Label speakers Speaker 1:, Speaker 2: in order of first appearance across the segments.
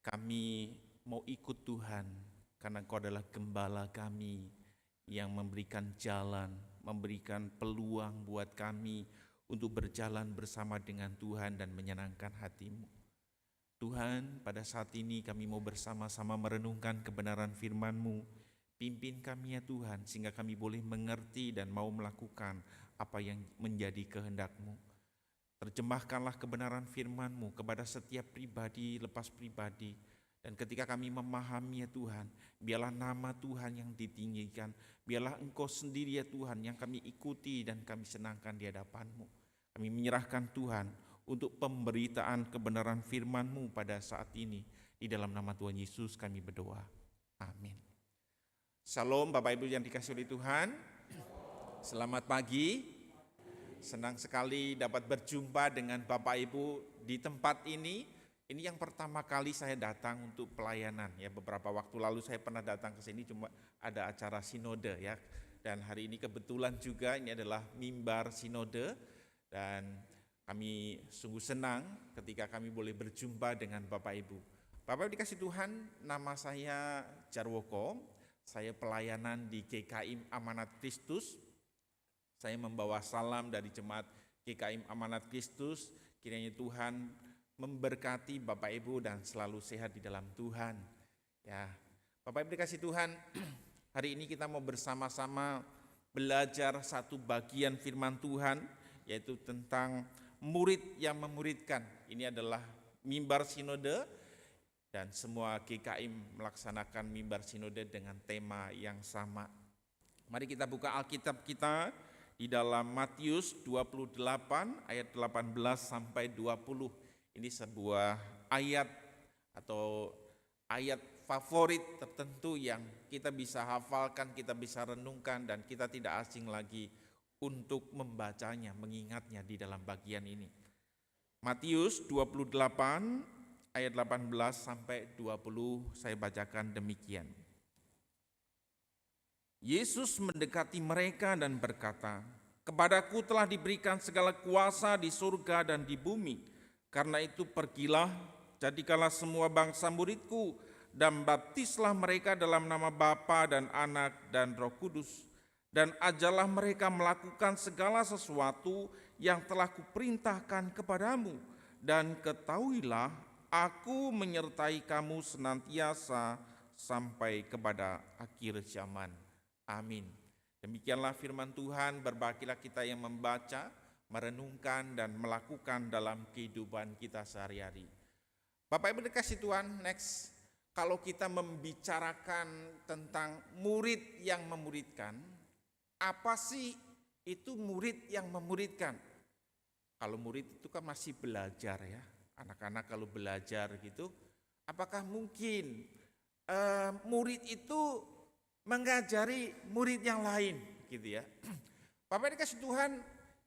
Speaker 1: Kami mau ikut Tuhan karena Engkau adalah gembala kami yang memberikan jalan, memberikan peluang buat kami untuk berjalan bersama dengan Tuhan dan menyenangkan hati-Mu. Tuhan, pada saat ini kami mau bersama-sama merenungkan kebenaran firman-Mu. Pimpin kami ya Tuhan, sehingga kami boleh mengerti dan mau melakukan apa yang menjadi kehendak-Mu. Terjemahkanlah kebenaran firman-Mu kepada setiap pribadi lepas pribadi. Dan ketika kami memahami ya Tuhan, biarlah nama Tuhan yang ditinggikan. Biarlah Engkau sendiri ya Tuhan yang kami ikuti dan kami senangkan di hadapan-Mu. Kami menyerahkan Tuhan untuk pemberitaan kebenaran firman-Mu pada saat ini. Di dalam nama Tuhan Yesus kami berdoa. Amin. Shalom Bapak Ibu yang dikasihi oleh Tuhan. Selamat pagi. Senang sekali dapat berjumpa dengan Bapak Ibu di tempat ini. Ini yang pertama kali saya datang untuk pelayanan ya. Beberapa waktu lalu saya pernah datang ke sini cuma ada acara sinode ya. Dan hari ini kebetulan juga ini adalah mimbar sinode dan kami sungguh senang ketika kami boleh berjumpa dengan Bapak Ibu. Bapak Ibu dikasih Tuhan, nama saya Jarwoko. Saya pelayanan di GKIM Amanat Kristus. Saya membawa salam dari jemaat GKIM Amanat Kristus. Kiranya Tuhan memberkati Bapak Ibu dan selalu sehat di dalam Tuhan. Ya, Bapak Ibu dikasih Tuhan, hari ini kita mau bersama-sama belajar satu bagian firman Tuhan, yaitu tentang murid yang memuridkan. Ini adalah mimbar sinode dan semua GKIM melaksanakan mimbar sinode dengan tema yang sama. Mari kita buka Alkitab kita di dalam Matius 28 ayat 18 sampai 20. Ini sebuah ayat atau ayat favorit tertentu yang kita bisa hafalkan, kita bisa renungkan dan kita tidak asing lagi untuk membacanya, mengingatnya di dalam bagian ini. Matius 28 ayat 18 sampai 20 saya bacakan demikian. Yesus mendekati mereka dan berkata, "Kepadaku telah diberikan segala kuasa di surga dan di bumi. Karena itu pergilah, jadikanlah semua bangsa muridku, dan baptislah mereka dalam nama Bapa dan Anak dan Roh Kudus. Dan ajarlah mereka melakukan segala sesuatu yang telah kuperintahkan kepadamu. Dan ketahuilah, aku menyertai kamu senantiasa sampai kepada akhir zaman. Amin." Demikianlah firman Tuhan, berbahagialah kita yang membaca, merenungkan dan melakukan dalam kehidupan kita sehari-hari. Bapak Ibu dikasih Tuhan, next. Kalau kita membicarakan tentang murid yang memuridkan, apa sih itu murid yang memuridkan? Kalau murid itu kan masih belajar ya. Anak-anak kalau belajar gitu, apakah mungkin murid itu mengajari murid yang lain gitu ya. Bapak dikasih Tuhan,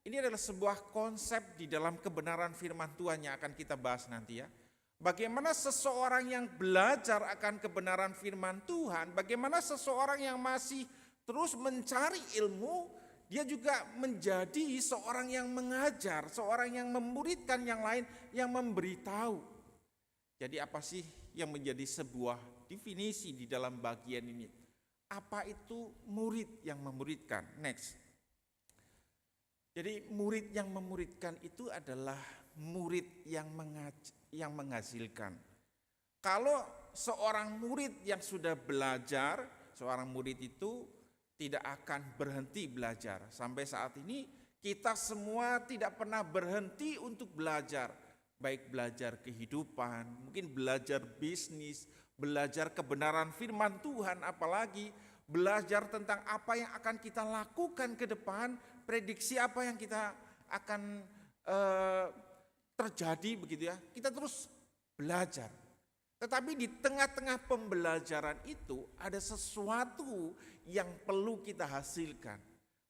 Speaker 1: ini adalah sebuah konsep di dalam kebenaran firman Tuhan yang akan kita bahas nanti ya. Bagaimana seseorang yang belajar akan kebenaran firman Tuhan, bagaimana seseorang yang masih terus mencari ilmu, dia juga menjadi seorang yang mengajar, seorang yang memuridkan yang lain, yang memberitahu. Jadi apa sih yang menjadi sebuah definisi di dalam bagian ini? Apa itu murid yang memuridkan? Next. Jadi murid yang memuridkan itu adalah murid yang menghasilkan. Kalau seorang murid yang sudah belajar, seorang murid itu tidak akan berhenti belajar. Sampai saat ini kita semua tidak pernah berhenti untuk belajar. Baik belajar kehidupan, mungkin belajar bisnis, belajar kebenaran firman Tuhan, apalagi belajar tentang apa yang akan kita lakukan ke depan, prediksi apa yang kita akan terjadi begitu ya. Kita terus belajar. Tetapi di tengah-tengah pembelajaran itu ada sesuatu yang perlu kita hasilkan.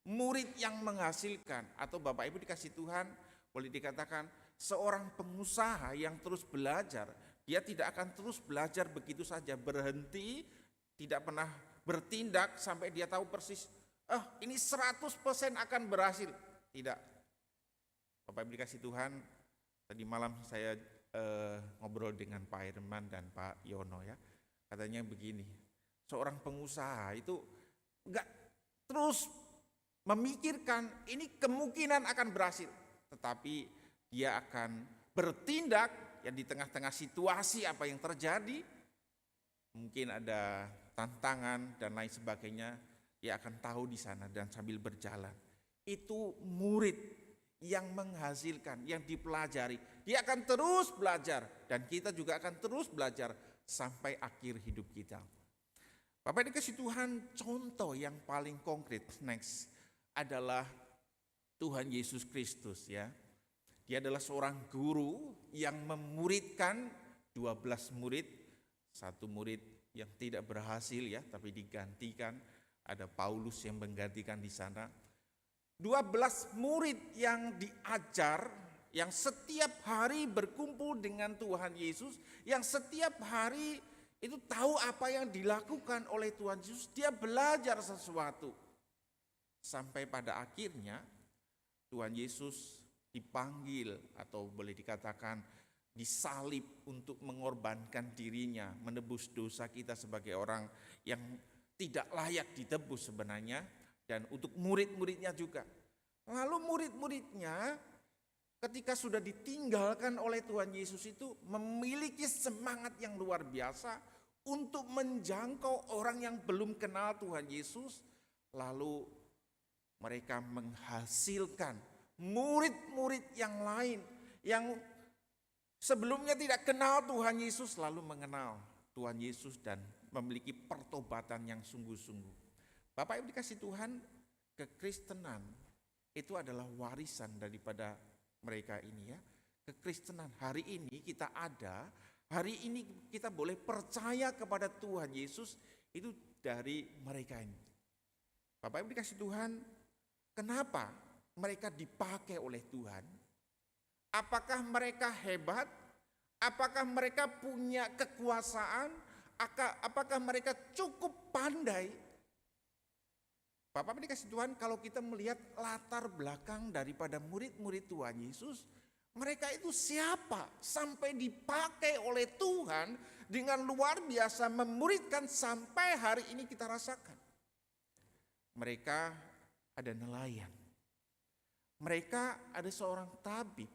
Speaker 1: Murid yang menghasilkan, atau Bapak Ibu dikasih Tuhan, boleh dikatakan seorang pengusaha yang terus belajar. Dia tidak akan terus belajar begitu saja, berhenti, tidak pernah bertindak sampai dia tahu persis, ini 100% akan berhasil. Tidak. Bapak Ibu dikasih Tuhan, tadi malam saya ngobrol dengan Pak Herman dan Pak Yono ya. Katanya begini, seorang pengusaha itu enggak terus memikirkan ini kemungkinan akan berhasil, tetapi dia akan bertindak ya di tengah-tengah situasi apa yang terjadi, mungkin ada tantangan dan lain sebagainya, dia akan tahu di sana dan sambil berjalan. Itu murid yang menghasilkan, yang dipelajari. Dia akan terus belajar dan kita juga akan terus belajar sampai akhir hidup kita. Bapak dikasih Tuhan, contoh yang paling konkret next adalah Tuhan Yesus Kristus ya. Dia adalah seorang guru yang memuridkan 12 murid, satu murid yang tidak berhasil ya, tapi digantikan, ada Paulus yang menggantikan di sana. 12 murid yang diajar, yang setiap hari berkumpul dengan Tuhan Yesus, yang setiap hari itu tahu apa yang dilakukan oleh Tuhan Yesus, dia belajar sesuatu. Sampai pada akhirnya Tuhan Yesus dipanggil atau boleh dikatakan disalib untuk mengorbankan dirinya, menebus dosa kita sebagai orang yang tidak layak ditebus sebenarnya, dan untuk murid-muridnya juga. Lalu murid-muridnya ketika sudah ditinggalkan oleh Tuhan Yesus itu memiliki semangat yang luar biasa untuk menjangkau orang yang belum kenal Tuhan Yesus. Lalu mereka menghasilkan murid-murid yang lain yang sebelumnya tidak kenal Tuhan Yesus lalu mengenal Tuhan Yesus dan memiliki pertobatan yang sungguh-sungguh. Bapak Ibu dikasih Tuhan, kekristenan itu adalah warisan daripada mereka ini ya. Kekristenan hari ini kita ada, hari ini kita boleh percaya kepada Tuhan Yesus itu dari mereka ini. Bapak Ibu dikasih Tuhan, kenapa mereka dipakai oleh Tuhan? Apakah mereka hebat? Apakah mereka punya kekuasaan? Apakah mereka cukup pandai? Bapak dikasih Tuhan, kalau kita melihat latar belakang daripada murid-murid Tuhan Yesus, mereka itu siapa? Sampai dipakai oleh Tuhan dengan luar biasa memuridkan sampai hari ini kita rasakan. Mereka ada nelayan. Mereka ada seorang tabib.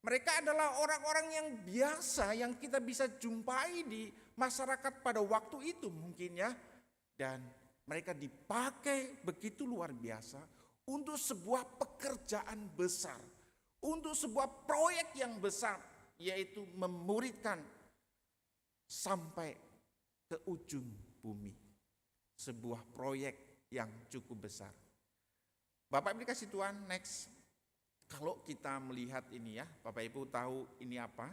Speaker 1: Mereka adalah orang-orang yang biasa yang kita bisa jumpai di masyarakat pada waktu itu mungkin ya. Dan mereka dipakai begitu luar biasa untuk sebuah pekerjaan besar. Untuk sebuah proyek yang besar, yaitu memuridkan sampai ke ujung bumi. Sebuah proyek yang cukup besar. Bapak Ibu dikasih Tuhan, next. Kalau kita melihat ini ya, Bapak Ibu tahu ini apa?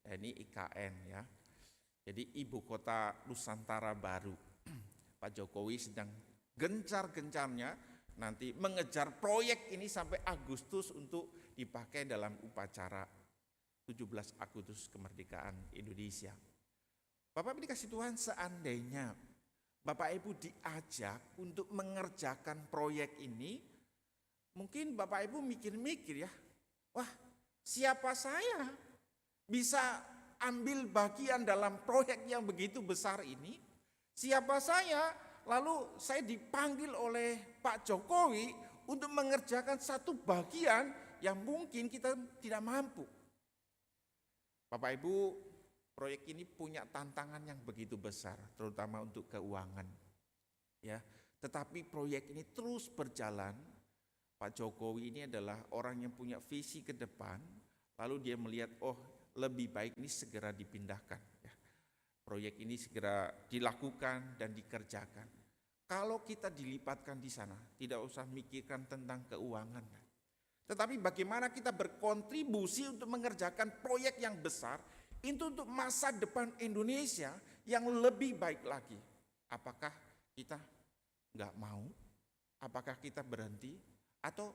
Speaker 1: Ya, ini IKN ya. Jadi Ibu Kota Nusantara baru. Pak Jokowi sedang gencar-gencarnya nanti mengejar proyek ini sampai Agustus untuk dipakai dalam upacara 17 Agustus kemerdekaan Indonesia. Bapak Ibu dikasih Tuhan, seandainya Bapak Ibu diajak untuk mengerjakan proyek ini, mungkin Bapak Ibu mikir-mikir ya, wah siapa saya bisa ambil bagian dalam proyek yang begitu besar ini? Siapa saya? Lalu saya dipanggil oleh Pak Jokowi untuk mengerjakan satu bagian yang mungkin kita tidak mampu. Bapak Ibu, proyek ini punya tantangan yang begitu besar, terutama untuk keuangan. Ya, tetapi proyek ini terus berjalan. Pak Jokowi ini adalah orang yang punya visi ke depan, lalu dia melihat, oh lebih baik ini segera dipindahkan. Ya. Proyek ini segera dilakukan dan dikerjakan. Kalau kita dilipatkan di sana, tidak usah mikirkan tentang keuangan. Tetapi bagaimana kita berkontribusi untuk mengerjakan proyek yang besar, itu untuk masa depan Indonesia yang lebih baik lagi. Apakah kita nggak mau? Apakah kita berhenti? Atau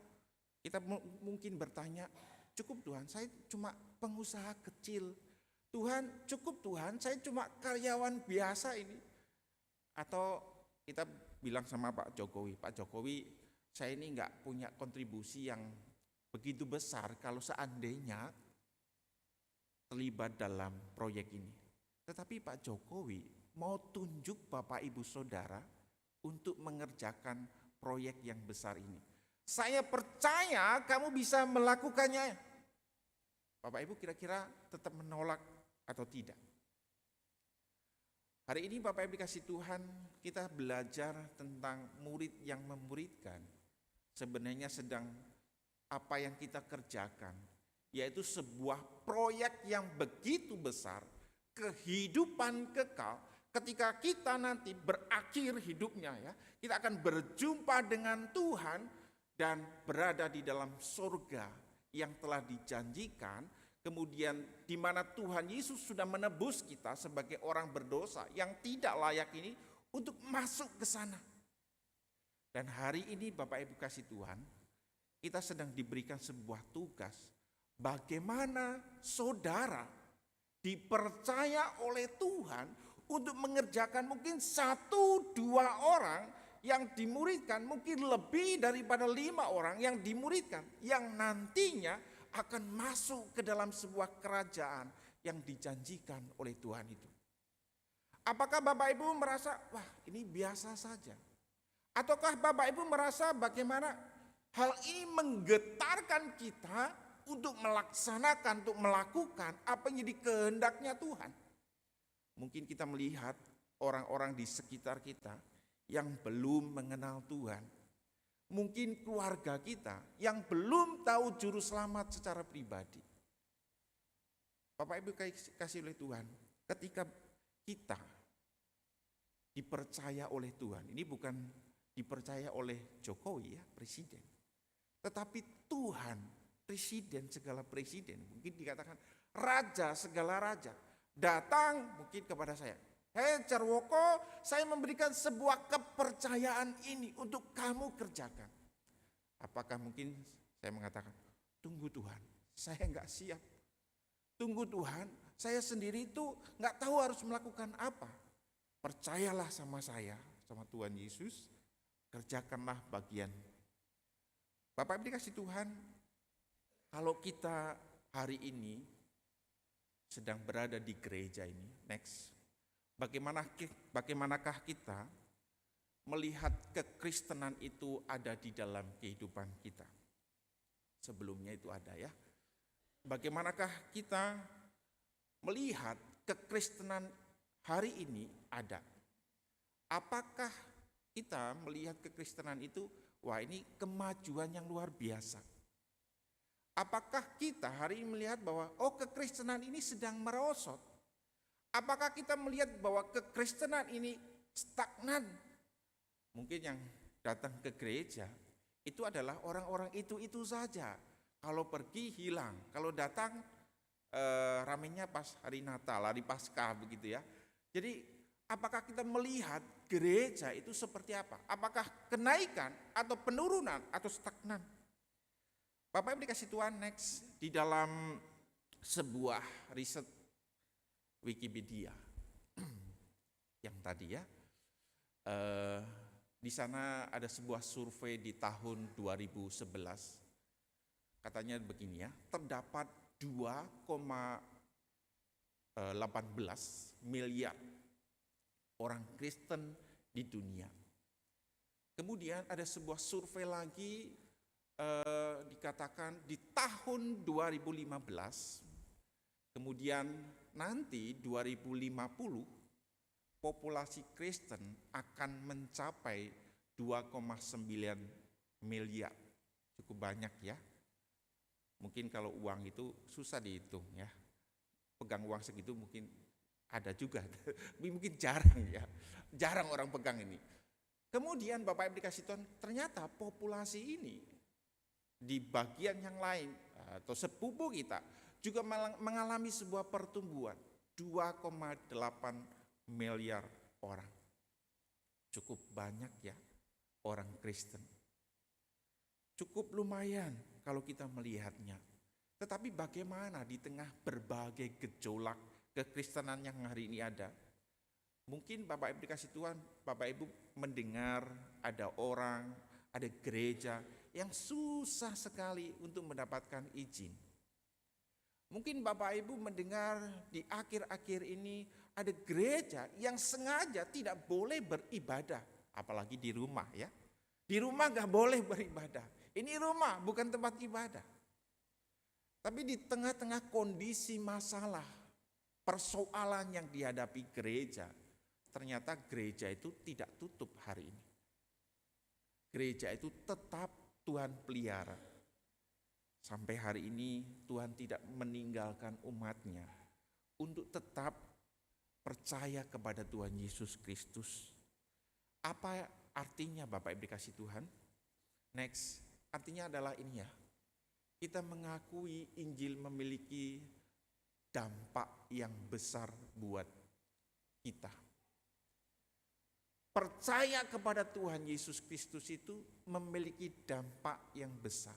Speaker 1: kita mungkin bertanya, cukup Tuhan, saya cuma pengusaha kecil. Tuhan, cukup Tuhan, saya cuma karyawan biasa ini. Atau kita bilang sama Pak Jokowi, Pak Jokowi, saya ini nggak punya kontribusi yang begitu besar kalau seandainya terlibat dalam proyek ini. Tetapi Pak Jokowi mau tunjuk Bapak Ibu Saudara untuk mengerjakan proyek yang besar ini. Saya percaya kamu bisa melakukannya. Bapak Ibu kira-kira tetap menolak atau tidak? Hari ini Bapak Ibu kasih Tuhan, kita belajar tentang murid yang memuridkan. Sebenarnya sedang apa yang kita kerjakan, yaitu sebuah proyek yang begitu besar, kehidupan kekal. Ketika kita nanti berakhir hidupnya ya, kita akan berjumpa dengan Tuhan dan berada di dalam surga yang telah dijanjikan, kemudian di mana Tuhan Yesus sudah menebus kita sebagai orang berdosa yang tidak layak ini untuk masuk ke sana. Dan hari ini Bapak Ibu kasih Tuhan, kita sedang diberikan sebuah tugas, bagaimana saudara dipercaya oleh Tuhan untuk mengerjakan mungkin 1-2 orang yang dimuridkan, mungkin lebih daripada 5 orang yang dimuridkan, yang nantinya akan masuk ke dalam sebuah kerajaan yang dijanjikan oleh Tuhan itu. Apakah Bapak Ibu merasa, wah ini biasa saja? Ataukah Bapak Ibu merasa bagaimana hal ini menggetarkan kita untuk melaksanakan, untuk melakukan apa yang jadi kehendaknya Tuhan? Mungkin kita melihat orang-orang di sekitar kita yang belum mengenal Tuhan. Mungkin keluarga kita yang belum tahu juru selamat secara pribadi. Bapak Ibu kasih oleh Tuhan, ketika kita dipercaya oleh Tuhan, ini bukan dipercaya oleh Jokowi ya, presiden. Tetapi Tuhan, presiden segala presiden, mungkin dikatakan raja segala raja, datang mungkin kepada saya. Hei Jarwoko, saya memberikan sebuah kepercayaan ini untuk kamu kerjakan. Apakah mungkin saya mengatakan, tunggu Tuhan, saya enggak siap. Tunggu Tuhan, saya sendiri itu enggak tahu harus melakukan apa. Percayalah sama saya, sama Tuhan Yesus, kerjakanlah bagian. Bapak Ibu dikasih Tuhan, kalau kita hari ini sedang berada di gereja ini, next, bagaimanakah kita melihat kekristenan itu ada di dalam kehidupan kita? Sebelumnya itu ada ya. Bagaimanakah kita melihat kekristenan hari ini ada? Apakah kita melihat kekristenan itu, wah ini kemajuan yang luar biasa? Apakah kita hari ini melihat bahwa kekristenan ini sedang merosot? Apakah kita melihat bahwa kekristenan ini stagnan? Mungkin yang datang ke gereja itu adalah orang-orang itu saja. Kalau pergi hilang, kalau datang ramenya pas hari Natal, hari Paskah begitu ya. Jadi apakah kita melihat gereja itu seperti apa? Apakah kenaikan atau penurunan atau stagnan? Bapak Ibu dikasih Tuhan, next, di dalam sebuah riset Wikipedia yang tadi ya, di sana ada sebuah survei di tahun 2011, katanya begini ya, terdapat 2,18 miliar orang Kristen di dunia. Kemudian ada sebuah survei lagi, dikatakan di tahun 2015, kemudian nanti 2050 populasi Kristen akan mencapai 2,9 miliar. Cukup banyak ya. Mungkin kalau uang itu susah dihitung ya. Pegang uang segitu mungkin ada juga, tapi mungkin jarang ya. Jarang orang pegang ini. Kemudian Bapak Ibu dikasih Tuhan, ternyata populasi ini di bagian yang lain atau sepupu kita juga mengalami sebuah pertumbuhan 2,8 miliar orang. Cukup banyak ya orang Kristen. Cukup lumayan kalau kita melihatnya. Tetapi bagaimana di tengah berbagai gejolak kekristenan yang hari ini ada? Mungkin Bapak Ibu dikasih Tuhan, Bapak Ibu mendengar ada orang, ada gereja yang susah sekali untuk mendapatkan izin. Mungkin Bapak Ibu mendengar di akhir-akhir ini ada gereja yang sengaja tidak boleh beribadah, apalagi di rumah ya. Di rumah gak boleh beribadah. Ini rumah bukan tempat ibadah. Tapi di tengah-tengah kondisi masalah, persoalan yang dihadapi gereja, ternyata gereja itu tidak tutup hari ini. Gereja itu tetap Tuhan pelihara. Sampai hari ini Tuhan tidak meninggalkan umatnya untuk tetap percaya kepada Tuhan Yesus Kristus. Apa artinya Bapak Ibu dikasih Tuhan? Next, artinya adalah ini ya. Kita mengakui Injil memiliki dampak yang besar buat kita. Percaya kepada Tuhan Yesus Kristus itu memiliki dampak yang besar.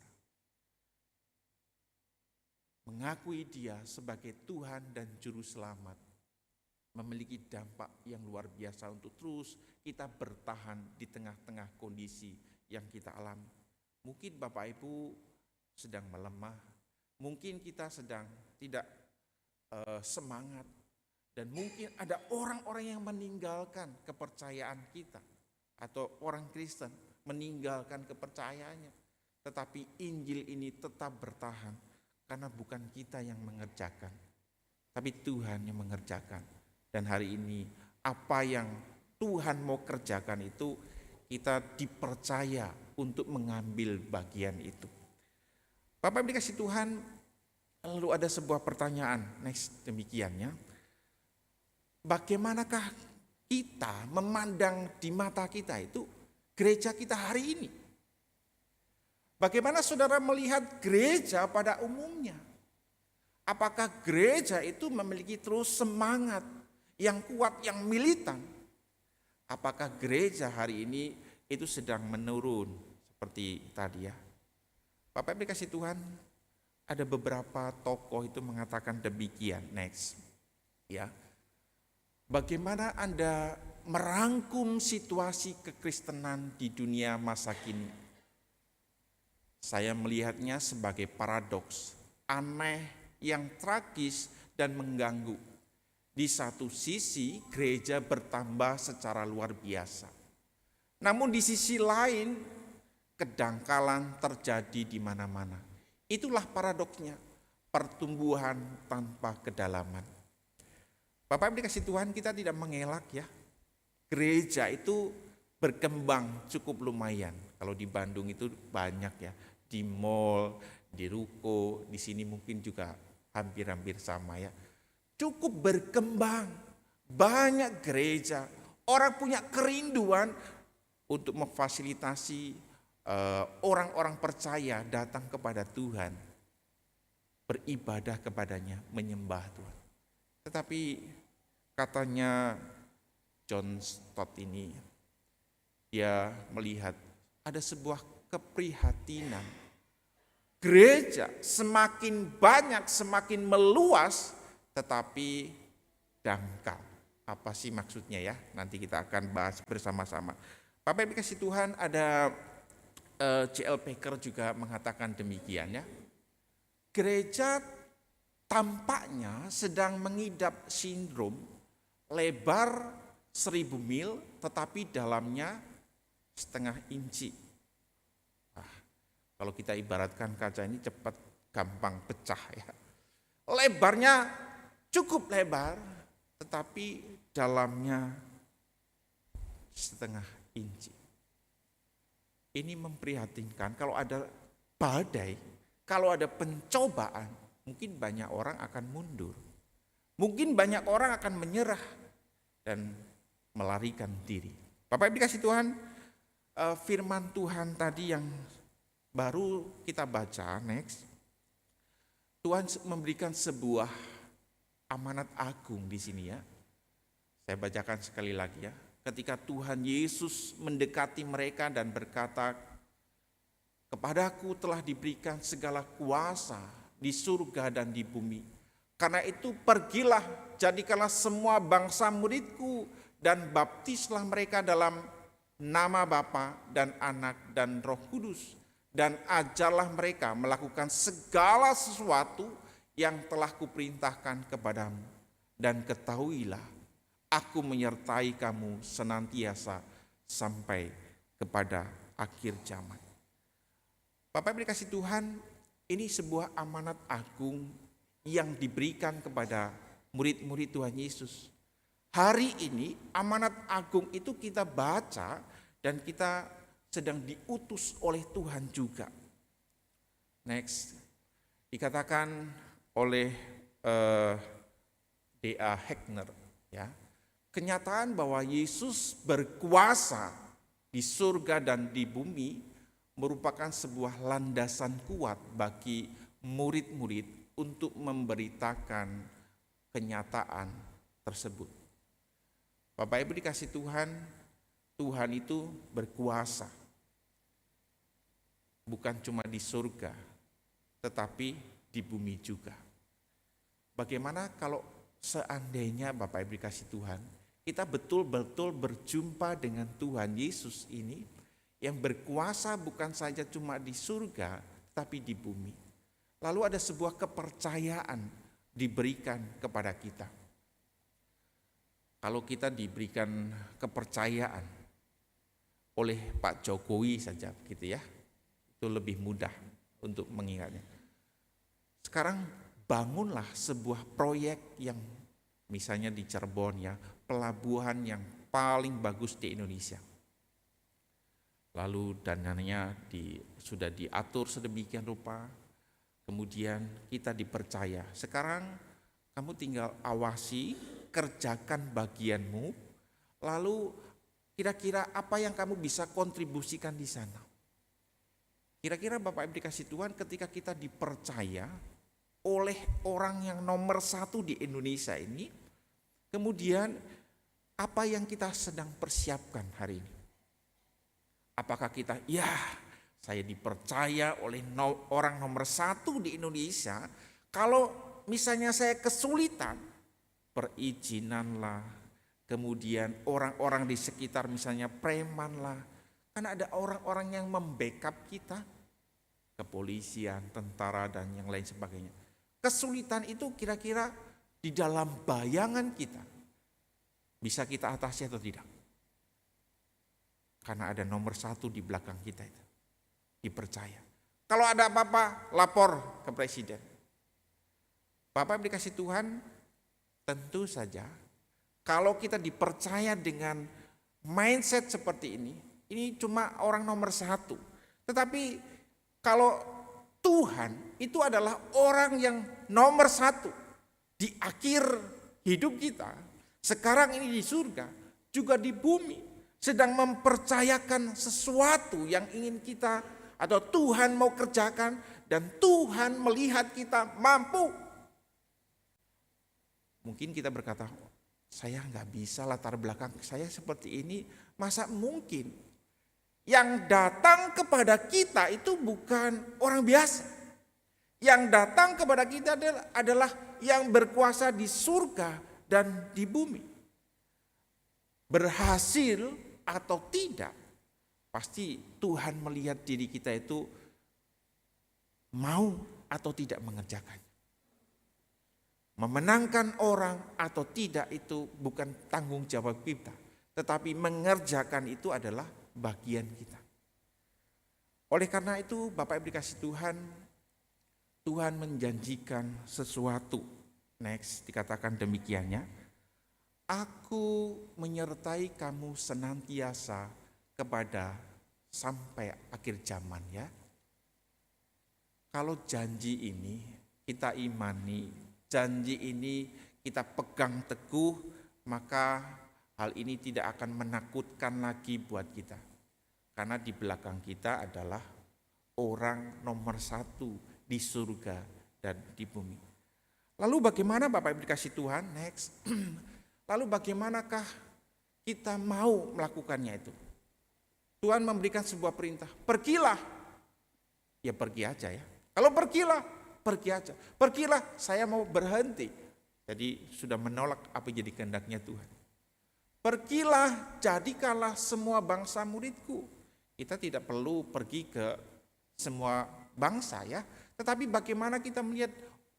Speaker 1: Mengakui Dia sebagai Tuhan dan Juru Selamat memiliki dampak yang luar biasa untuk terus kita bertahan di tengah-tengah kondisi yang kita alami. Mungkin Bapak Ibu sedang melemah, mungkin kita sedang tidak semangat, dan mungkin ada orang-orang yang meninggalkan kepercayaan kita, atau orang Kristen meninggalkan kepercayaannya. Tetapi Injil ini tetap bertahan. Karena bukan kita yang mengerjakan, tapi Tuhan yang mengerjakan. Dan hari ini apa yang Tuhan mau kerjakan itu kita dipercaya untuk mengambil bagian itu. Bapak Ibu dikasih Tuhan, lalu ada sebuah pertanyaan, next demikiannya. Bagaimanakah kita memandang di mata kita itu gereja kita hari ini? Bagaimana saudara melihat gereja pada umumnya? Apakah gereja itu memiliki terus semangat yang kuat, yang militan? Apakah gereja hari ini itu sedang menurun seperti tadi ya? Bapak Ibu dikasih Tuhan, ada beberapa tokoh itu mengatakan demikian. Next, ya. Bagaimana Anda merangkum situasi kekristenan di dunia masa kini? Saya melihatnya sebagai paradoks, aneh, yang tragis dan mengganggu. Di satu sisi gereja bertambah secara luar biasa. Namun di sisi lain kedangkalan terjadi di mana-mana. Itulah paradoksnya, pertumbuhan tanpa kedalaman. Bapak Ibu dikasih Tuhan, kita tidak mengelak ya. Gereja itu berkembang cukup lumayan. Kalau di Bandung itu banyak ya. Di mall, di ruko, di sini mungkin juga hampir-hampir sama ya. Cukup berkembang, banyak gereja, orang punya kerinduan untuk memfasilitasi orang-orang percaya datang kepada Tuhan, beribadah kepadanya, menyembah Tuhan. Tetapi katanya John Stott ini, dia melihat ada sebuah keprihatinan. Gereja semakin banyak, semakin meluas, tetapi dangkal. Apa sih maksudnya ya? Nanti kita akan bahas bersama-sama. Bapak Ibu kasih Tuhan, ada C.L. Packer juga mengatakan demikian ya. Gereja tampaknya sedang mengidap sindrom lebar 1000 mil, tetapi dalamnya setengah inci. Kalau kita ibaratkan kaca ini cepat gampang pecah ya. Lebarnya cukup lebar, tetapi dalamnya setengah inci. Ini memprihatinkan. Kalau ada badai, kalau ada pencobaan, mungkin banyak orang akan mundur. Mungkin banyak orang akan menyerah dan melarikan diri. Bapak Ibu dikasih Tuhan, firman Tuhan tadi yang baru kita baca, next. Tuhan memberikan sebuah amanat agung di sini ya. Saya bacakan sekali lagi ya. Ketika Tuhan Yesus mendekati mereka dan berkata, "Kepadaku telah diberikan segala kuasa di surga dan di bumi. Karena itu pergilah, jadikanlah semua bangsa muridku dan baptislah mereka dalam nama Bapa dan Anak dan Roh Kudus. Dan ajarlah mereka melakukan segala sesuatu yang telah kuperintahkan kepadamu, dan ketahuilah, aku menyertai kamu senantiasa sampai kepada akhir zaman. Bapak Ibu dikasih Tuhan, ini sebuah amanat agung yang diberikan kepada murid-murid Tuhan Yesus. Hari ini amanat agung itu kita baca dan kita sedang diutus oleh Tuhan juga. Next, dikatakan oleh D.A. Heckner, ya, kenyataan bahwa Yesus berkuasa di surga dan di bumi merupakan sebuah landasan kuat bagi murid-murid untuk memberitakan kenyataan tersebut. Bapak Ibu dikasih Tuhan, Tuhan itu berkuasa. Bukan cuma di surga, tetapi di bumi juga. Bagaimana kalau seandainya Bapak Ibu dikasih Tuhan, kita betul-betul berjumpa dengan Tuhan Yesus ini yang berkuasa bukan saja cuma di surga, tapi di bumi. Lalu ada sebuah kepercayaan diberikan kepada kita. Kalau kita diberikan kepercayaan oleh Pak Jokowi saja gitu ya, itu lebih mudah untuk mengingatnya. Sekarang bangunlah sebuah proyek yang misalnya di Cirebon ya, pelabuhan yang paling bagus di Indonesia. Lalu dananya sudah diatur sedemikian rupa, kemudian kita dipercaya. Sekarang kamu tinggal awasi, kerjakan bagianmu, lalu kira-kira apa yang kamu bisa kontribusikan di sana. Kira-kira Bapak Ibu dikasih Tuhan, ketika kita dipercaya oleh orang yang nomor 1 di Indonesia ini, kemudian apa yang kita sedang persiapkan hari ini? Apakah kita, saya dipercaya oleh orang nomor 1 di Indonesia, kalau misalnya saya kesulitan, perizinanlah, kemudian orang-orang di sekitar misalnya preman lah, kan ada orang-orang yang membackup kita, kepolisian, tentara, dan yang lain sebagainya. Kesulitan itu kira-kira di dalam bayangan kita bisa kita atasi atau tidak? Karena ada nomor 1 di belakang kita itu, dipercaya. Kalau ada apa-apa, lapor ke presiden. Bapak Ibu dikasih Tuhan, tentu saja kalau kita dipercaya dengan mindset seperti ini cuma orang nomor 1. Tetapi kalau Tuhan itu adalah orang yang nomor 1 di akhir hidup kita, sekarang ini di surga, juga di bumi, sedang mempercayakan sesuatu yang ingin kita atau Tuhan mau kerjakan, dan Tuhan melihat kita mampu. Mungkin kita berkata, saya nggak bisa, latar belakang saya seperti ini, masa mungkin? Yang datang kepada kita itu bukan orang biasa. Yang datang kepada kita adalah yang berkuasa di surga dan di bumi. Berhasil atau tidak, pasti Tuhan melihat diri kita itu mau atau tidak mengerjakannya. Memenangkan orang atau tidak itu bukan tanggung jawab kita, tetapi mengerjakan itu adalah bagian kita. Oleh karena itu Bapak Ibu dikasih Tuhan, Tuhan menjanjikan sesuatu. Next, dikatakan demikiannya, aku menyertai kamu senantiasa kepada sampai akhir zaman ya. Kalau janji ini kita imani, janji ini kita pegang teguh, maka hal ini tidak akan menakutkan lagi buat kita. Karena di belakang kita adalah orang nomor 1 di surga dan di bumi. Lalu bagaimana Bapak Ibu dikasih Tuhan? Next. Lalu bagaimanakah kita mau melakukannya itu? Tuhan memberikan sebuah perintah, pergilah. Ya pergi aja ya. Kalau pergilah, pergi aja. Pergilah, saya mau berhenti. Jadi sudah menolak apa jadi kehendaknya Tuhan. Pergilah, jadikanlah semua bangsa muridku. Kita tidak perlu pergi ke semua bangsa ya. Tetapi bagaimana kita melihat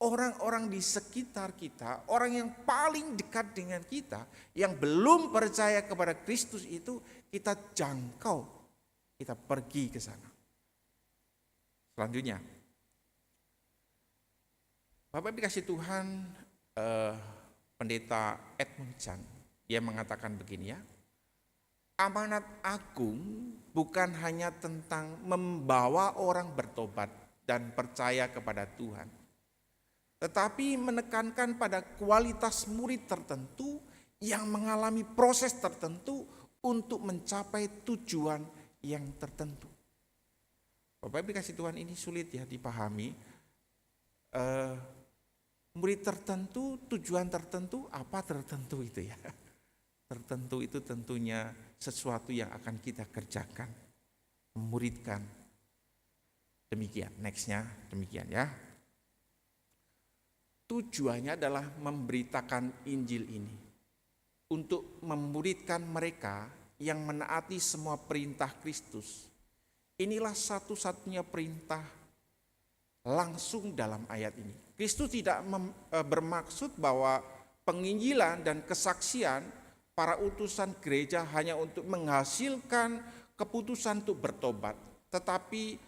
Speaker 1: orang-orang di sekitar kita, orang yang paling dekat dengan kita, yang belum percaya kepada Kristus itu, kita jangkau, kita pergi ke sana. Selanjutnya, Bapak Ibu dikasih Tuhan, Pendeta Edmund Chan, dia mengatakan begini ya, amanat agung bukan hanya tentang membawa orang bertobat dan percaya kepada Tuhan, tetapi menekankan pada kualitas murid tertentu yang mengalami proses tertentu untuk mencapai tujuan yang tertentu. Bapak Ibu dikasih Tuhan, ini sulit ya dipahami. Murid tertentu, tujuan tertentu, apa tertentu itu ya? Tertentu itu tentunya sesuatu yang akan kita kerjakan, memuridkan. Demikian, nextnya demikian ya. Tujuannya adalah memberitakan Injil ini untuk memuridkan mereka yang menaati semua perintah Kristus. Inilah satu-satunya perintah langsung dalam ayat ini. Kristus tidak bermaksud bahwa penginjilan dan kesaksian para utusan gereja hanya untuk menghasilkan keputusan untuk bertobat, tetapi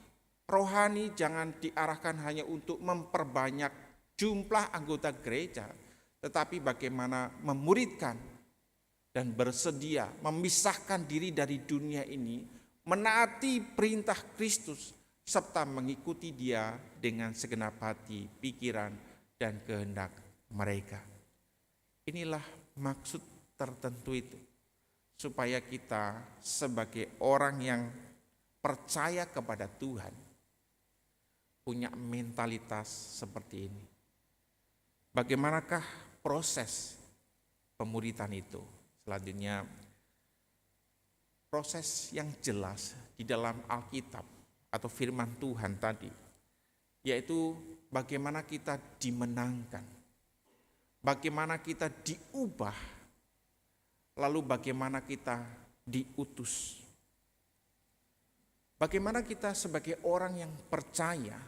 Speaker 1: rohani jangan diarahkan hanya untuk memperbanyak jumlah anggota gereja, tetapi bagaimana memuridkan dan bersedia memisahkan diri dari dunia ini, menaati perintah Kristus, serta mengikuti Dia dengan segenap hati, pikiran, dan kehendak mereka. Inilah maksud tertentu itu, supaya kita sebagai orang yang percaya kepada Tuhan punya mentalitas seperti ini. Bagaimanakah proses pemuridan itu? Selanjutnya, proses yang jelas di dalam Alkitab atau firman Tuhan tadi, yaitu bagaimana kita dimenangkan, bagaimana kita diubah, lalu bagaimana kita diutus. Bagaimana kita sebagai orang yang percaya,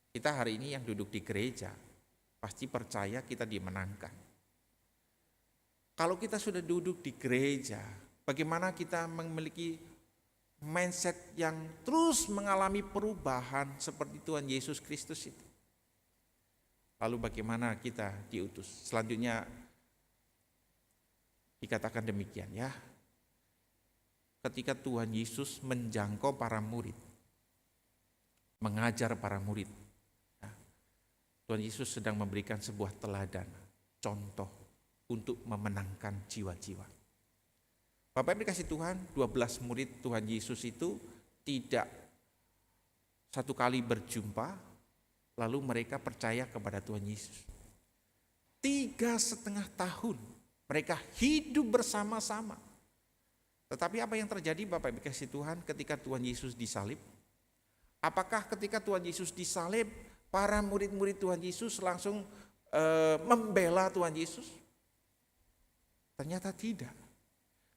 Speaker 1: kita hari ini yang duduk di gereja, pasti percaya kita dimenangkan. Kalau kita sudah duduk di gereja, bagaimana kita memiliki mindset yang terus mengalami perubahan seperti Tuhan Yesus Kristus itu. Lalu bagaimana kita diutus? Selanjutnya dikatakan demikian ya. Ketika Tuhan Yesus menjangkau para murid, mengajar para murid, Tuhan Yesus sedang memberikan sebuah teladan, contoh untuk memenangkan jiwa-jiwa. Bapak Ibu dikasih Tuhan, 12 murid Tuhan Yesus itu tidak satu kali berjumpa, lalu mereka percaya kepada Tuhan Yesus. 3,5 tahun mereka hidup bersama-sama. Tetapi apa yang terjadi Bapak Ibu dikasih Tuhan ketika Tuhan Yesus disalib? Apakah ketika Tuhan Yesus disalib, para murid-murid Tuhan Yesus langsung membela Tuhan Yesus? Ternyata tidak.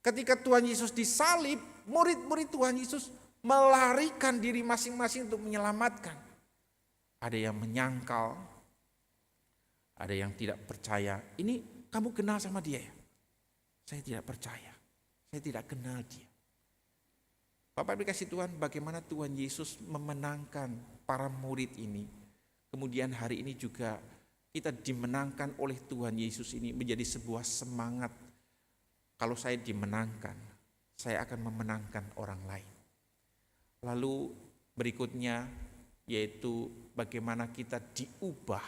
Speaker 1: Ketika Tuhan Yesus disalib, murid-murid Tuhan Yesus melarikan diri masing-masing untuk menyelamatkan. Ada yang menyangkal, ada yang tidak percaya. Ini kamu kenal sama dia ya? Saya tidak percaya, saya tidak kenal dia. Bapak dikasih Tuhan, bagaimana Tuhan Yesus memenangkan para murid ini. Kemudian hari ini juga kita dimenangkan oleh Tuhan Yesus ini menjadi sebuah semangat. Kalau saya dimenangkan, saya akan memenangkan orang lain. Lalu berikutnya yaitu bagaimana kita diubah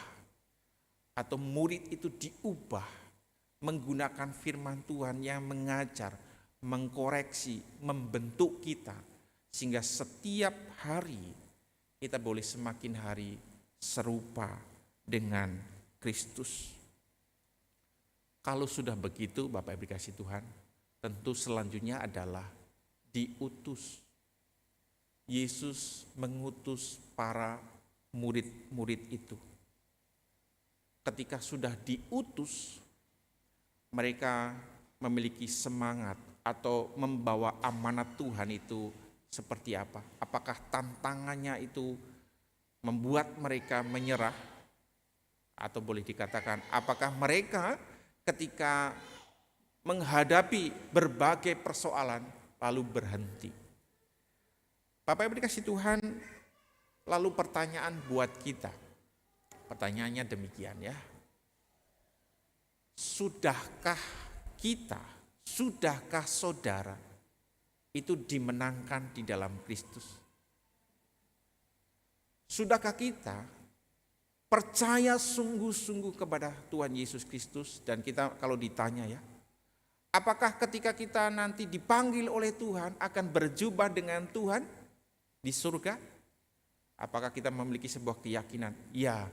Speaker 1: atau murid itu diubah menggunakan firman Tuhan yang mengajar, mengkoreksi, membentuk kita sehingga setiap hari kita boleh semakin hari serupa dengan Kristus. Kalau sudah begitu Bapak Ibu dikasih Tuhan, tentu selanjutnya adalah diutus. Yesus mengutus para murid-murid itu. Ketika sudah diutus, mereka memiliki semangat atau membawa amanat Tuhan itu seperti apa? Apakah tantangannya itu membuat mereka menyerah? Atau boleh dikatakan, apakah mereka ketika menghadapi berbagai persoalan lalu berhenti? Bapak Ibu dikasih Tuhan, lalu pertanyaan buat kita. Pertanyaannya demikian ya. Sudahkah kita, sudahkah saudara itu dimenangkan di dalam Kristus? Sudahkah kita percaya sungguh-sungguh kepada Tuhan Yesus Kristus? Dan kita kalau ditanya ya, apakah ketika kita nanti dipanggil oleh Tuhan akan berjumpa dengan Tuhan di surga? Apakah kita memiliki sebuah keyakinan, ya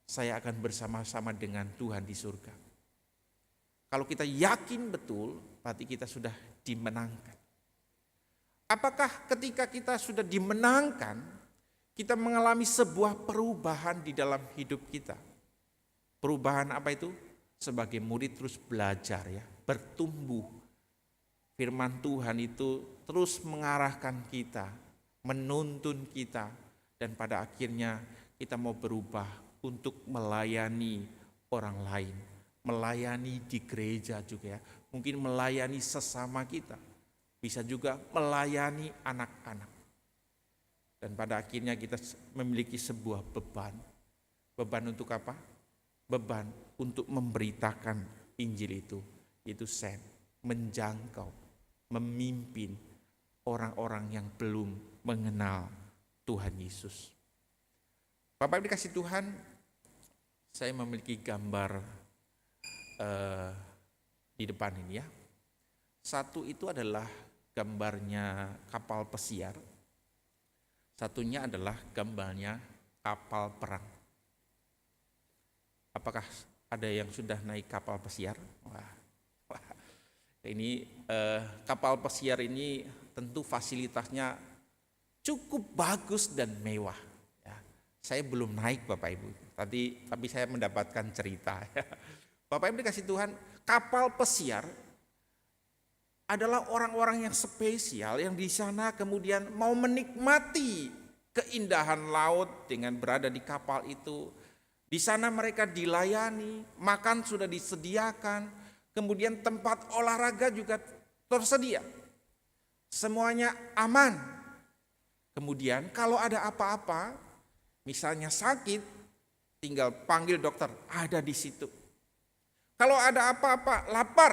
Speaker 1: saya akan bersama-sama dengan Tuhan di surga? Kalau kita yakin betul, berarti kita sudah dimenangkan. Apakah ketika kita sudah dimenangkan, kita mengalami sebuah perubahan di dalam hidup kita? Perubahan apa itu? Sebagai murid terus belajar ya, bertumbuh. Firman Tuhan itu terus mengarahkan kita, menuntun kita, dan pada akhirnya kita mau berubah untuk melayani orang lain. Melayani di gereja juga ya, mungkin melayani sesama kita, bisa juga melayani anak-anak. Dan pada akhirnya kita memiliki sebuah beban. Beban untuk apa? Beban untuk memberitakan Injil itu, yaitu send, menjangkau, memimpin orang-orang yang belum mengenal Tuhan Yesus. Bapak Ibu dikasih Tuhan, saya memiliki gambar di depan ini ya. Satu itu adalah gambarnya kapal pesiar, satunya adalah gambarnya kapal perang. Apakah ada yang sudah naik kapal pesiar? Ini kapal pesiar ini tentu fasilitasnya cukup bagus dan mewah. Ya, saya belum naik Bapak Ibu, tapi saya mendapatkan cerita. Ya. Bapak Ibu dikasih Tuhan, kapal pesiar adalah orang-orang yang spesial yang di sana kemudian mau menikmati keindahan laut dengan berada di kapal itu. Di sana mereka dilayani, makan sudah disediakan, kemudian tempat olahraga juga tersedia. Semuanya aman. Kemudian kalau ada apa-apa, misalnya sakit, tinggal panggil dokter, ada di situ. Kalau ada apa-apa, lapar,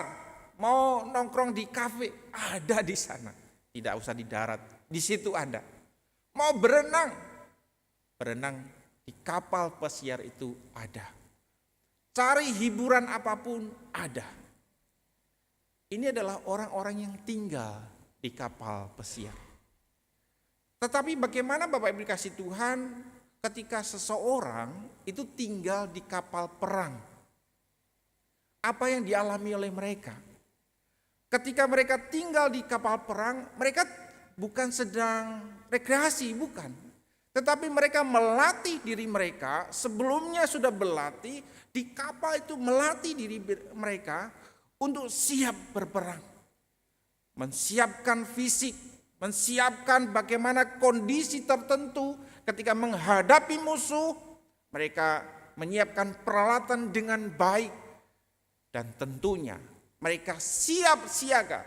Speaker 1: mau nongkrong di kafe, ada di sana. Tidak usah di darat, di situ ada. Mau berenang di kapal pesiar itu ada. Cari hiburan apapun ada. Ini adalah orang-orang yang tinggal di kapal pesiar. Tetapi bagaimana Bapak Ibu dikasih Tuhan ketika seseorang itu tinggal di kapal perang? Apa yang dialami oleh mereka? Ketika mereka tinggal di kapal perang, mereka bukan sedang rekreasi, bukan. Tetapi mereka melatih diri mereka, sebelumnya sudah berlatih, di kapal itu melatih diri mereka untuk siap berperang. Mensiapkan fisik, mensiapkan bagaimana kondisi tertentu ketika menghadapi musuh, mereka menyiapkan peralatan dengan baik. Dan tentunya mereka siap siaga,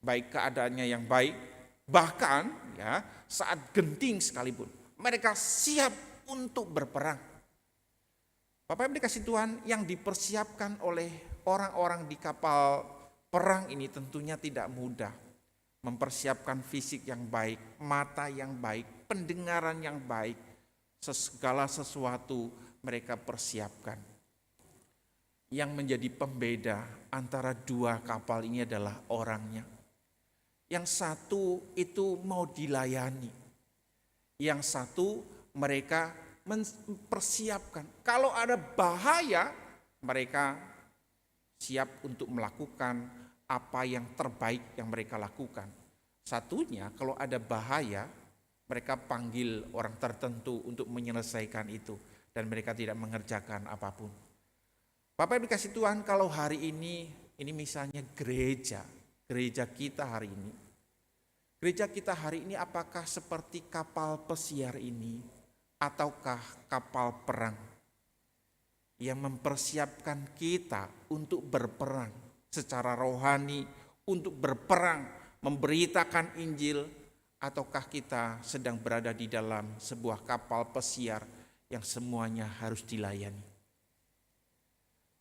Speaker 1: baik keadaannya yang baik, bahkan ya saat genting sekalipun, mereka siap untuk berperang. Bapak Ibu dikasih Tuhan, yang dipersiapkan oleh orang-orang di kapal perang ini tentunya tidak mudah. Mempersiapkan fisik yang baik, mata yang baik, pendengaran yang baik, segala sesuatu mereka persiapkan. Yang menjadi pembeda antara dua kapal ini adalah orangnya. Yang satu itu mau dilayani. Yang satu mereka mempersiapkan. Kalau ada bahaya, mereka siap untuk melakukan apa yang terbaik yang mereka lakukan. Satunya kalau ada bahaya, mereka panggil orang tertentu untuk menyelesaikan itu. Dan mereka tidak mengerjakan apapun. Bapak Ibu dikasih Tuhan, kalau hari ini misalnya gereja kita hari ini. Gereja kita hari ini apakah seperti kapal pesiar ini ataukah kapal perang? yang mempersiapkan kita untuk berperang secara rohani, untuk berperang memberitakan Injil, ataukah kita sedang berada di dalam sebuah kapal pesiar yang semuanya harus dilayani?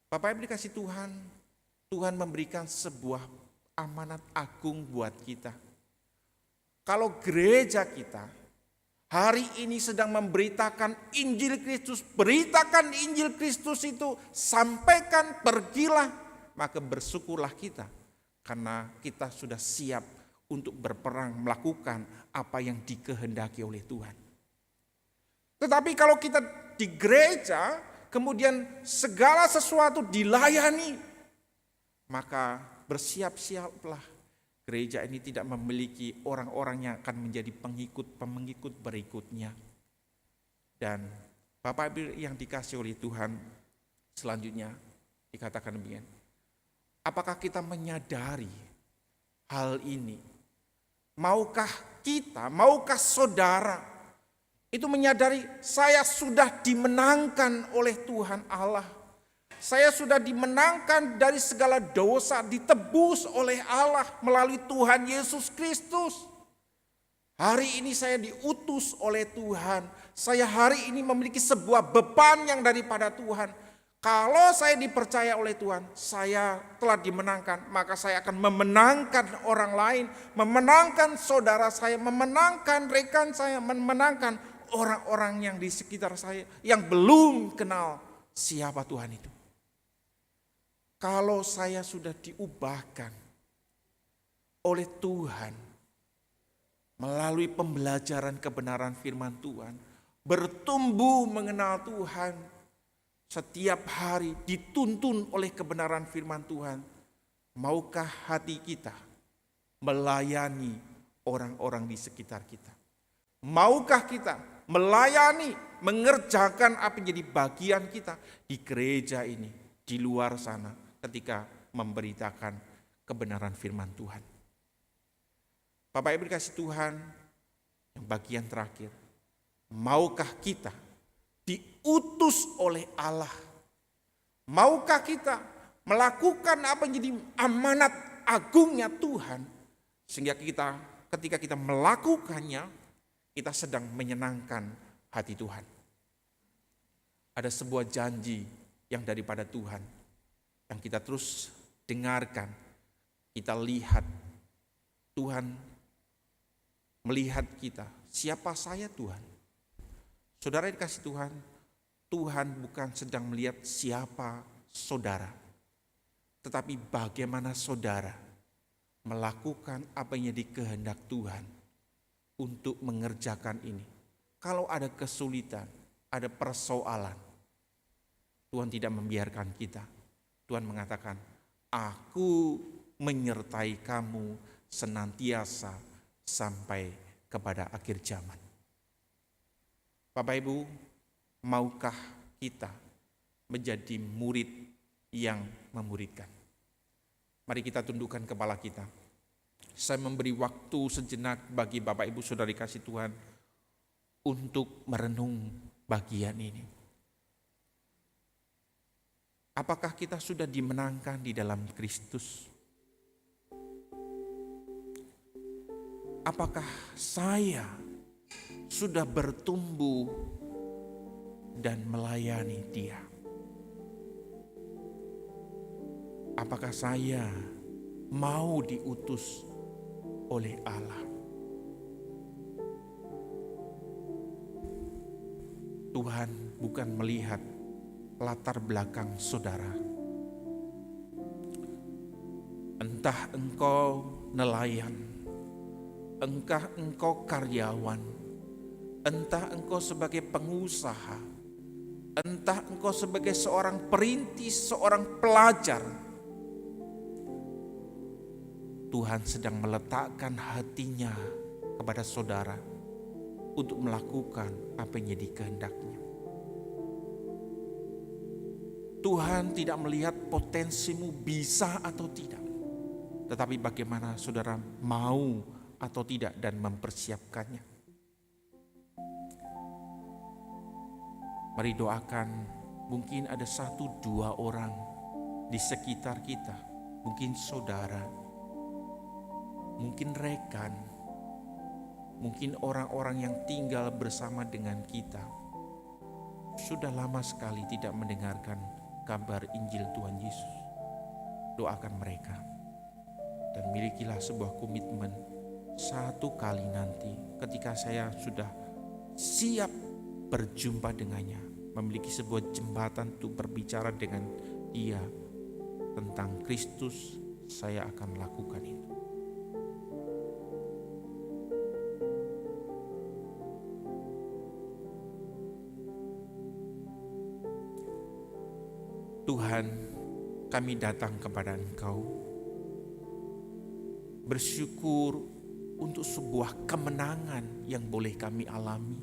Speaker 1: Bapak Ibu dikasih Tuhan, Tuhan memberikan sebuah amanat agung buat kita. Kalau gereja kita hari ini sedang memberitakan Injil Kristus, beritakan Injil Kristus itu, sampaikan, pergilah, maka bersyukurlah kita karena kita sudah siap untuk berperang melakukan apa yang dikehendaki oleh Tuhan. Tetapi kalau kita di gereja kemudian segala sesuatu dilayani, maka bersiap-siaplah. Gereja ini tidak memiliki orang-orang yang akan menjadi pengikut berikutnya. Dan Bapak Ibu yang dikasih oleh Tuhan, selanjutnya dikatakan demikian. Apakah kita menyadari hal ini? Maukah kita, maukah saudara itu menyadari saya sudah dimenangkan oleh Tuhan Allah. Saya sudah dimenangkan dari segala dosa, ditebus oleh Allah melalui Tuhan Yesus Kristus. Hari ini saya diutus oleh Tuhan. Saya hari ini memiliki sebuah beban yang daripada Tuhan. Kalau saya dipercaya oleh Tuhan, saya telah dimenangkan, maka saya akan memenangkan orang lain, memenangkan saudara saya, memenangkan rekan saya, memenangkan orang-orang yang di sekitar saya yang belum kenal siapa Tuhan itu. Kalau saya sudah diubahkan oleh Tuhan melalui pembelajaran kebenaran firman Tuhan, bertumbuh mengenal Tuhan, setiap hari dituntun oleh kebenaran firman Tuhan, maukah hati kita melayani orang-orang di sekitar kita? Maukah kita melayani, mengerjakan apa yang jadi bagian kita di gereja ini, di luar sana, ketika memberitakan kebenaran firman Tuhan? Bapak Ibu dikasih Tuhan, yang bagian terakhir, maukah kita diutus oleh Allah? Maukah kita melakukan apa yang jadi amanat agungnya Tuhan, sehingga ketika kita melakukannya, kita sedang menyenangkan hati Tuhan? Ada sebuah janji yang daripada Tuhan, yang kita terus dengarkan, kita lihat. Tuhan melihat kita, siapa saya Tuhan? Saudara dikasih Tuhan, Tuhan bukan sedang melihat siapa saudara, tetapi bagaimana saudara melakukan apa yang jadi kehendak Tuhan untuk mengerjakan ini. Kalau ada kesulitan, ada persoalan, Tuhan tidak membiarkan kita. Tuhan mengatakan, aku menyertai kamu senantiasa sampai kepada akhir zaman. Bapak Ibu, maukah kita menjadi murid yang memuridkan? Mari kita tundukkan kepala kita. Saya memberi waktu sejenak bagi Bapak Ibu Saudara dikasih Tuhan untuk merenung bagian ini. Apakah kita sudah dimenangkan di dalam Kristus? Apakah saya sudah bertumbuh dan melayani Dia? Apakah saya mau diutus oleh Allah? Tuhan bukan melihat latar belakang saudara. Entah engkau nelayan, entah engkau karyawan, entah engkau sebagai pengusaha, entah engkau sebagai seorang perintis, seorang pelajar. Tuhan sedang meletakkan hatinya kepada saudara untuk melakukan apa yang jadi kehendaknya. Tuhan tidak melihat potensimu bisa atau tidak, tetapi bagaimana saudara mau atau tidak dan mempersiapkannya. Mari doakan Mungkin ada 1-2 orang di sekitar kita, mungkin saudara, mungkin rekan, mungkin orang-orang yang tinggal bersama dengan kita, sudah lama sekali tidak mendengarkan kabar Injil Tuhan Yesus. Doakan mereka dan milikilah sebuah komitmen, satu kali nanti ketika saya sudah siap berjumpa dengannya, memiliki sebuah jembatan untuk berbicara dengan dia tentang Kristus, saya akan lakukan itu. Tuhan, kami datang kepada Engkau bersyukur untuk sebuah kemenangan yang boleh kami alami.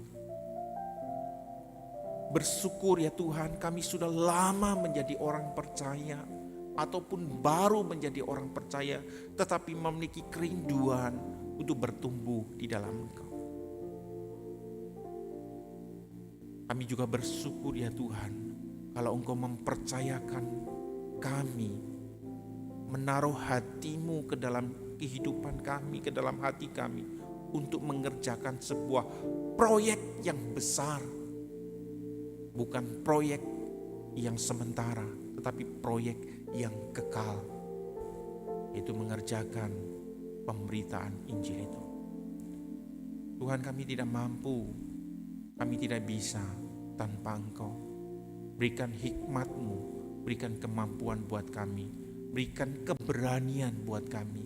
Speaker 1: Bersyukur ya Tuhan, kami sudah lama menjadi orang percaya ataupun baru menjadi orang percaya, tetapi memiliki kerinduan untuk bertumbuh di dalam Engkau. Kami juga bersyukur ya Tuhan, kalau Engkau mempercayakan kami, menaruh hati-Mu ke dalam kehidupan kami, ke dalam hati kami, untuk mengerjakan sebuah proyek yang besar. Bukan proyek yang sementara, tetapi proyek yang kekal, yaitu mengerjakan pemberitaan Injil itu. Tuhan, kami tidak mampu, kami tidak bisa tanpa Engkau. Berikan hikmat-Mu, berikan kemampuan buat kami, berikan keberanian buat kami,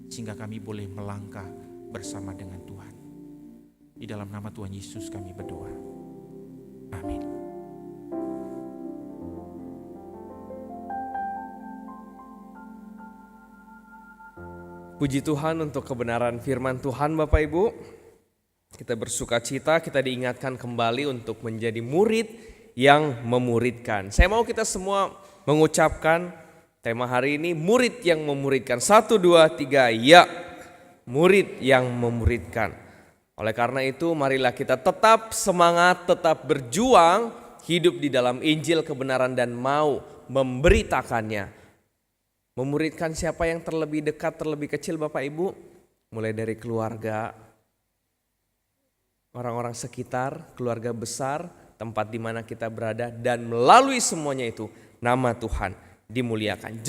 Speaker 1: sehingga kami boleh melangkah bersama dengan Tuhan. Di dalam nama Tuhan Yesus kami berdoa. Amin.
Speaker 2: Puji Tuhan untuk kebenaran firman Tuhan Bapak Ibu. Kita bersuka cita, kita diingatkan kembali untuk menjadi murid yang memuridkan. Saya mau kita semua mengucapkan tema hari ini, murid yang memuridkan. 1, 2, 3, ya, murid yang memuridkan. Oleh karena itu marilah kita tetap semangat, tetap berjuang, hidup di dalam Injil kebenaran dan mau memberitakannya. Memuridkan siapa yang terlebih dekat, terlebih kecil Bapak Ibu, mulai dari keluarga, orang-orang sekitar, keluarga besar, tempat di mana kita berada, dan melalui semuanya itu nama Tuhan dimuliakan.